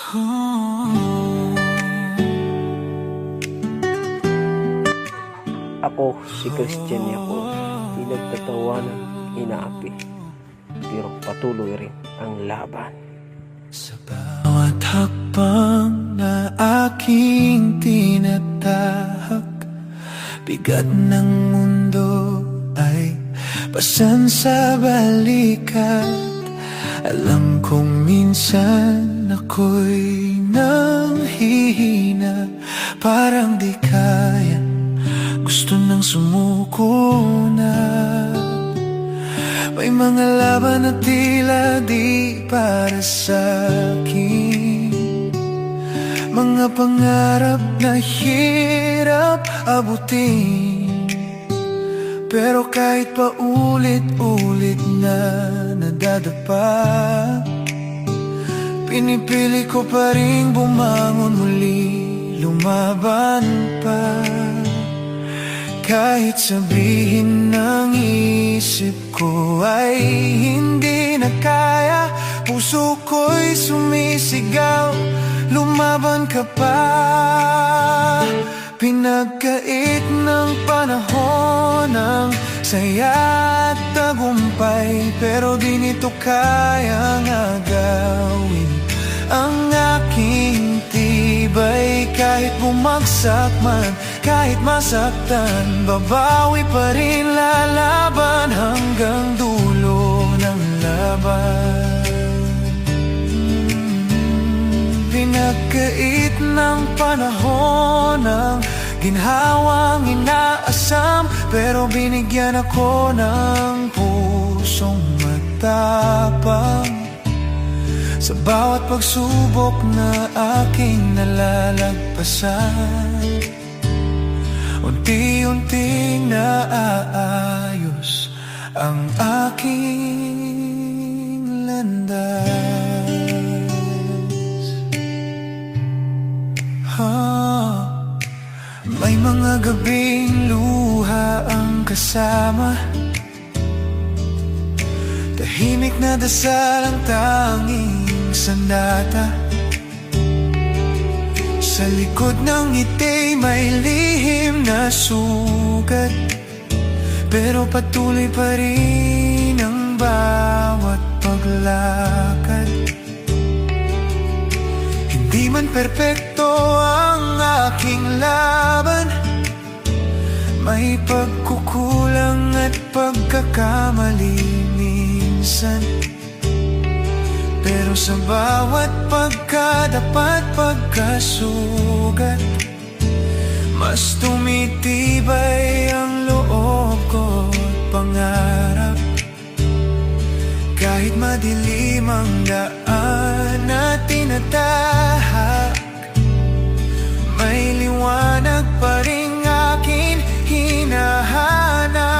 Ako si Christian Yapo, di nagtatawanan, inaapi, pero patuloy rin ang laban. Sa bawat hakbang na aking tinatahak, bigat ng mundo ay pasan sa balikat. Alam kong minsan ako'y nanghihina, parang di kaya, gusto nang sumuko na. May mga laban na tila di para sa'kin, mga pangarap na hirap abutin. Pero kahit pa ulit-ulit na nadadapa, pinipili ko pa rin bumangon muli, lumaban pa. Kahit sabihin ng isip ko ay hindi na kaya, puso ko'y sumisigaw, lumaban ka pa. Pinagkait ng panahon ng saya at tagumpay, pero di nito kayang agawin ang aking tibay. Kahit bumagsak man, kahit masaktan, babawi pa rin, lalaban hanggang dulo ng laban. Pinagkait ng panahon ng ginhawang inaasam, pero binigyan ako ng pusong matapang. Sa bawat pagsubok na aking nalalagpasan, unti-unting naaayos ang aking landas. May mga gabing luha ang kasama, tahimik na dasal ang tanging sandata. Sa likod ng ngiti may lihim na sugat, pero patuloy pa rin ang bawat paglakad. Hindi man perpekto ang aking laban, may pagkukulang at pagkakamali minsan. Pero sa bawat pagkadapat, pagkasugat, mas tumitibay ang loob ko at pangarap. Kahit madilim ang daan na tinatahak, may liwanag pa rin akin hinahanap.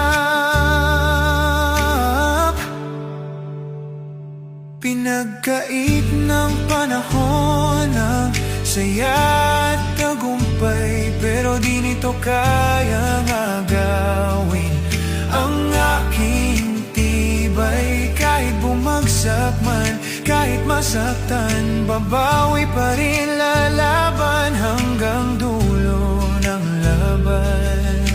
Pinagkait ng panahon ng saya at tagumpay, pero di nito kayang agawin ang aking tibay. Kahit bumagsak man, kahit masaktan, babawi pa rin, lalaban hanggang dulo ng laban.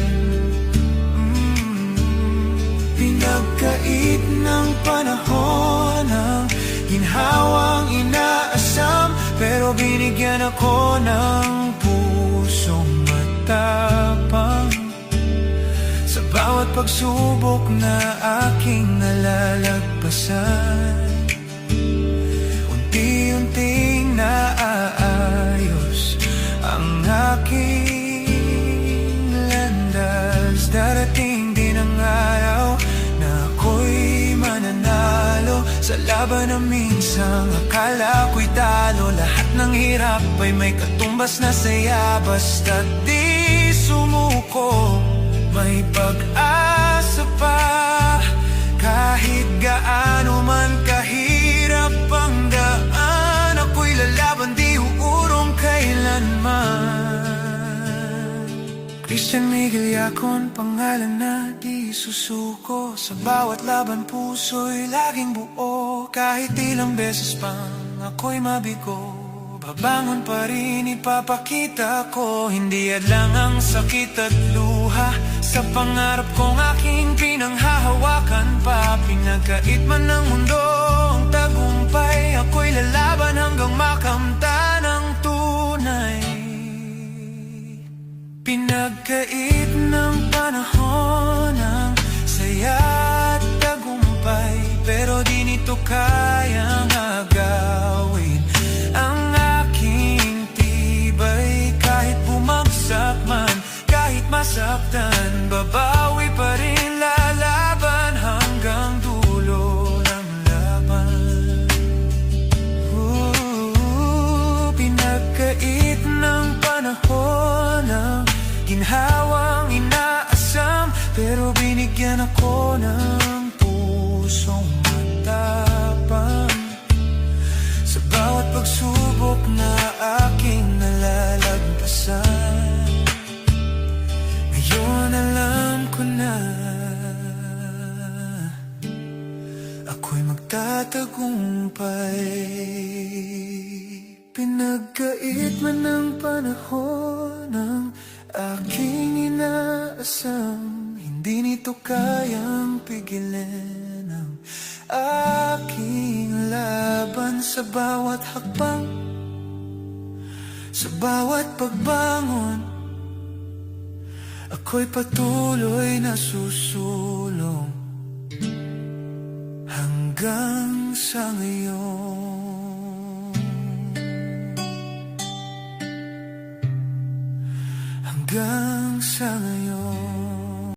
Pinagkait ng panahon ng ginhawang inaasam, pero binigyan ako ng pusong matapang. Sa bawat pagsubok na aking nalalagpasan, unti-unting naaayos ang aking landas. Darating din ang araw na ako'y mananalo sa laban na minsang akala ko'y talo. Lahat ng hirap ay may katumbas na saya, basta't di sumuko, may pag-asa pa. Kahit gaano man kahirap ang daan, ako'y lalaban, di uurong kailanman. Christian Miguel Yacon, pangalan na di susuko. Sa bawat laban puso'y laging buo. Kahit ilang beses pang ako'y mabigo, Babangon pa rin, ipapakita ko hindi adlang ang sakit at luha. Sa pangarap kong aking pinanghahawakan pa, pinagkait man ng mundo ang tagumpay, ako'y lalaban hanggang makamtan ang tunay. Pinagkait ng panahon ang saya at tagumpay, pero di nito kayang agawin ang aking tibay. Kahit bumagsak man, kahit masaktan, babawi pa rin, lalaban hanggang dulo ng laban. Pinagkait ng panahon ang ginhawang inaasam, pero binigyan ako ng pusong matapang. Sa bawat pagsubok na aking nalalagpasan, ngayon alam ko na ako'y magtatagumpay. Pinagkait man ng panahon ang aking inaasam, hindi nito kayang pigilan ang aking laban. Sa bawat hakbang, sa bawat pagbangon, ako'y patuloy na susulong hanggang sa ngayon. Hanggang sa ngayon.